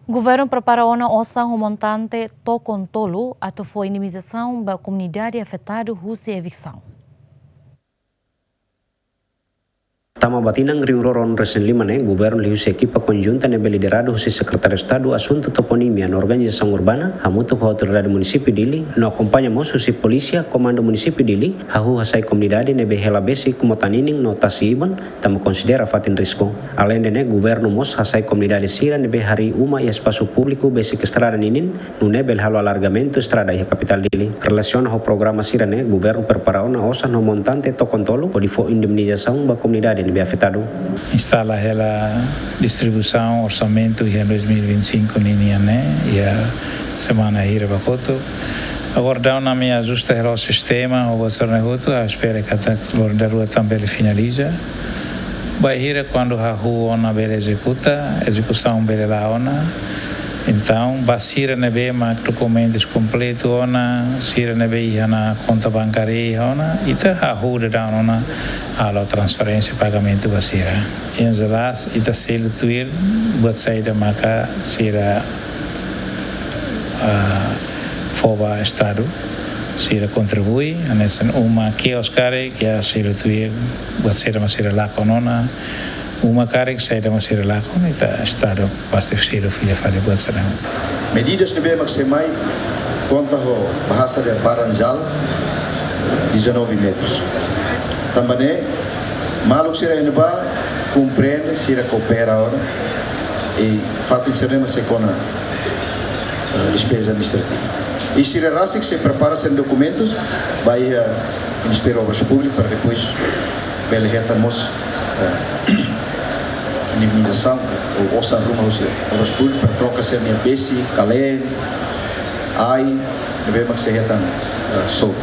Governo prepara uma ação montante tocam tolo ato foi indemnização da comunidade afetada Rússia evicção. Tama batinang ringroron resen lima governo liu se equipa conjunta nebe liderado husi secretário de Estado assunto toponimia na organização urbana hamutu com a autoridade município dili no acompanha mos husi polícia comando município dili hahu hasai comunidade nebe helabesi kumotanining no tasibon tama considera fatin risco além de governo mos hasai comunidade sira nebe hari uma e espaço público basic estrada ninin no nebe halo alargamento estrada e capital dili relaciona ao programa sira governo prepara una osa no montante tocontolo o difo indemnização ba comunidade afetado. Instala a distribuição, orçamento em 2025 e a semana ira bacoto. Agora dá uma minha ajusta ao sistema, o vosso negocio, a espera que a rua também finaliza. Vai ir quando a rua ona bela execução bela lá ona. Então, basira nebe mak documentos completo ona, sira nebe na conta bancária ona, ita ajuda da ona a transferência pagamento basira. Em geral, ita selo tuir buat saída maka sira foba estado, sira contribui, nessa uma quioscare que a selo tuir buat saída masira lá conona. Uma cara que sai da maneira lá, como está estado bastante filho fale buat sana. Medidas que bem maximai conta o bahasa de Baranjal 19 metros. Também maluk sira inba compreende sira coopera agora e fatin serema se kona despesa administrativa. E sira rasik se prepara sem documentos vai Ministério Obras Públicas para depois belehetamos indemnização ou orçan rumah obras públicas para troca ser minha besi, kalen, ai, lebih maksehatan so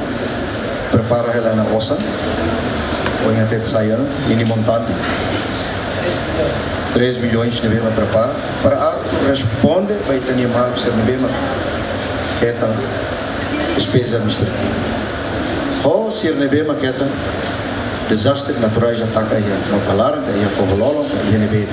prepara ela na orçan ou em até saya ini montante 3 milhões lebih prepara para responde vai ter mal ser lebih maksehatan despesa administrativa ou ser lebih maksehatan desastre naturais ataca a talar e a fogololo e a neve.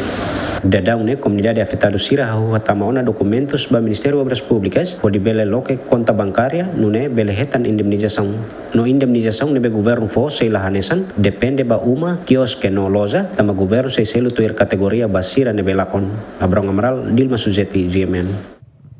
Dadang comunidade afetada sira hahu hatamaona documentos ba Ministério Obras Públicas o de bele loke conta bancária no bele hetan indemnização. No indemnização nebe governo fo sei lahanesan depende ba uma kiosque no loja tama governo sei selo tuir kategoria basira nebe lakon. Abrang Amaral Dilma Suzeti GMN.